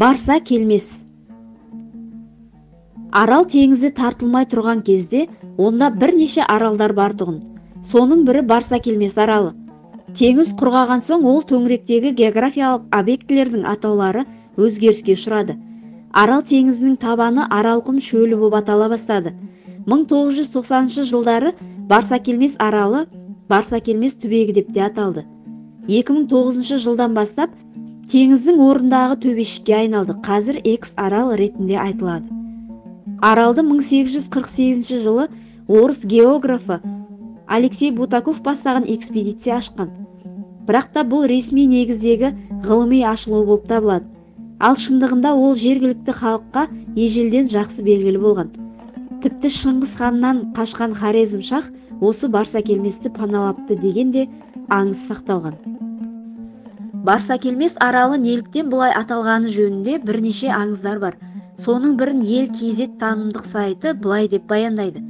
Барса келмес. Арал теңізі тартылмай тұрған кезде онда бірнеше аралдар бар тұғын. Соның бірі Барса келмес аралы. Теңіз құрғаған соң ол төңіректегі географиялық объектілердің атаулары өзгеріске ұшырады. Арал теңізінің табаны Аралқұм шөлі болып атала бастады. 1990 жылдары Барса келмес аралы Барса келмес түбегі деп те аталды. 2009 жылдан бастап теңіздің орындағы төбешікке айналды. Қазір Экс арал ретінде айтылады. Аралды 1848 жылы орыс географы Алексей Бутаков бастаған экспедиция ашқан. Бірақ та бұл ресми негіздегі ғылыми ашылу болып табылады. Ал шындығында ол жергілікті халыққа ежелден жақсы белгілі болған. Тіпті Шыңғыс ханнан қашқан Хорезм шах осы Барса келместі паналапты деген де аңыз сақталған. Барса келмес аралы неліктен бұлай аталғаны жөнінде бірнеше аңыздар бар. Соның бірін ел кейзет танымдық сайты бұлай деп баяндайды.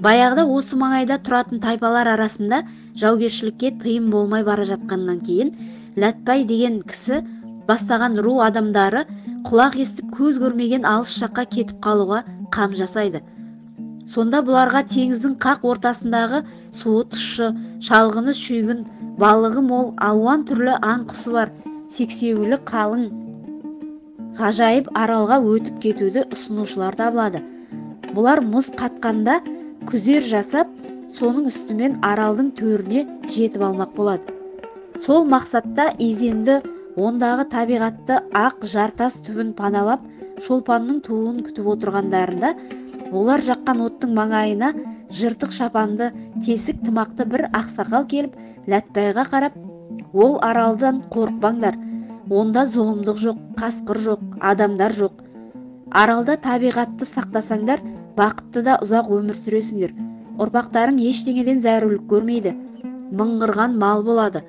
Баяғыда осы маңайда тұратын тайпалар арасында жаугершілікке тыйым болмай бара жатқаннан кейін Ләтбай деген кісі бастаған ру адамдары құлақ естіп көз көрмеген алыс жаққа кетіп қалуға қам жасайды. Сонда бұларға теңіздің қақ ортасындағы суы тұщы, шалғыны шүйгін, балығы мол, алуан түрлі аң құсы бар, сексеуілі қалың, ғажайып аралға өтіп кетуді ұсынушылар табылады. Бұлар мұз қатқанда күзер жасап, соның үстімен аралдың төріне жетіп алмақ болады. Сол мақсатта изенді ондағы табиғатты ақ жартас түбін паналап, шолпанның туын күтіп отырғандарында олар жаққан оттың маңайына жыртық шапанды, тесік тымақты бір ақсақал келіп Ләтбайға қарап, ол аралдан қорықпаңдар, онда зұлымдық жоқ, қасқыр жоқ, адамдар жоқ. Аралда табиғатты сақтасаңдар, бақытты да ұзақ өмір сүресіңдер. Ұрпақтарың ештеңеден зәрулік көрмейді. Мыңғырған мал болады.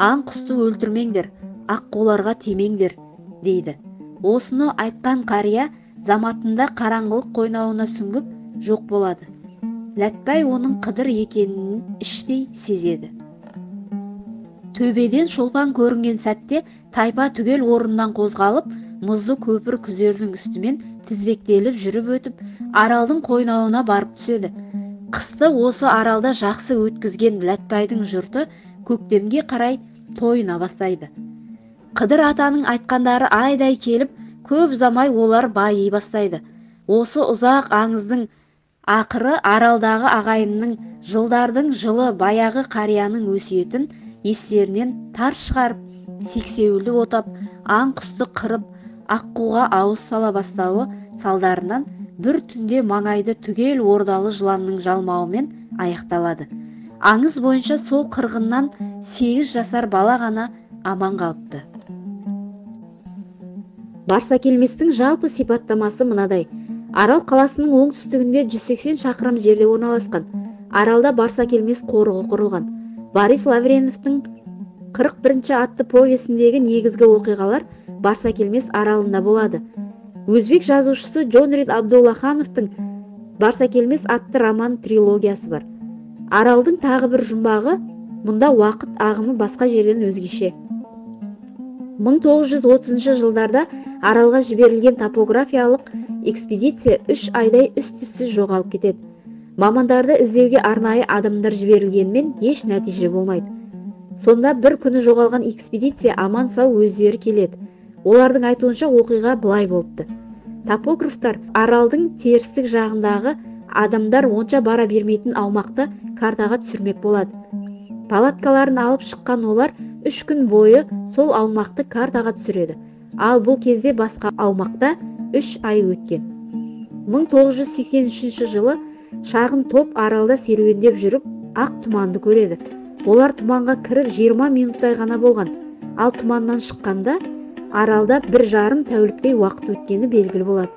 Аң құсты өлтірмеңдер, аққуларға темеңдер, дейді. Осыны айтқан қария заматында қараңғылық қойнауына сүңгіп жоқ болады. Ләтбай оның қыдыр екенін іштей сезеді. Төбеден шолпан көрінген сәтте тайпа түгел орнынан қозғалып, мұзды көпір күзердің үстімен тізбектеліп жүріп өтіп, аралдың қойнауына барып түседі. Қысты осы аралда жақсы өткізген Ләтбайдың жұрты көктемге қарай тойына бастайды. Қыдыр атаның айтқандары айдай келіп, көп замай олар байи бастайды. Осы ұзақ аңыздың ақыры аралдағы ағайынның жылдардың жылы баяғы қарияның өсиетін естерінен тар шығарып, сексеуілді отап, аң құсты қырып, аққуға ауыз сала бастауы салдарынан бір түнде маңайды түгел ордалы жыланның жалмауымен аяқталады. Аңыз бойынша сол қырғыннан 8 жасар бала ғана аман қалыпты. Барса келместің жалпы сипаттамасы мынадай. Арал қаласының оңтүстігінде 180 шақырым жерде орналасқан. Аралда Барса келмес қорығы құрылған. Борис Лавреновтың 41 атты повесіндегі негізгі оқиғалар Барса келмес аралында болады. Өзбек жазушысы Джонрид Абдуллахановтың Барса келмес атты роман трилогиясы бар. Аралдың тағы бір жұмбағы, мұнда уақыт ағымы басқа жерден өзгеше. 1930 жылдарда аралға жіберілген топографиялық экспедиция 3 айдай үсті-үстісіз жоғалып кетеді. Мамандарды іздеуге арнайы адамдар жіберілгенмен еш нәтиже болмайды. Сонда бір күні жоғалған экспедиция аман сау өздері келеді. Олардың айтуынша оқиға былай болыпты. Топографтар аралдың терістік жағындағы адамдар онша бара бермейтін аумақты картаға түсірмек болады. Палаткаларын алып шыққан олар 3 күн бойы сол аумақты картаға түсіреді. Ал бұл кезде басқа аумақта 3 ай өткен. 1983 жылы шағын топ аралда серуендеп жүріп, ақ тұманды көреді. Олар тұманға кіріп 20 минуттай ғана болған. Ал тұманнан шыққанда аралда 1,5 тәуліктей уақыт өткені белгілі болады.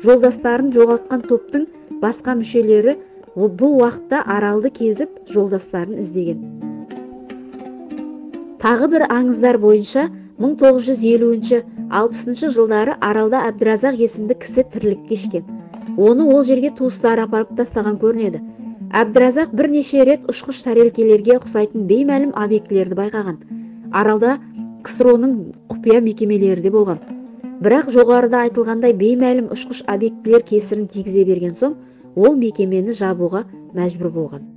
Жолдастарын жоғалтқан топтың басқа мүшелері бұл уақытта аралды кезіп жолдастарын іздеген. Тағы бір аңыздар бойынша 1950-60 жылдары аралда Әбдіразақ есімді кісі тірлік кешкен. Оны ол жерге туыстары апарып тастаған көрінеді. Әбдіразақ бірнеше рет ұшқыш тәрелкелерге ұқсайтын беймәлім объектілерді байқаған. Аралда КСРО-ның құпия мекемелері де болған. Бірақ жоғарыда айтылғандай беймәлім ұшқыш объектілер кесірін тигізе берген соң, ол мекемені жабуға мәжбүр болған.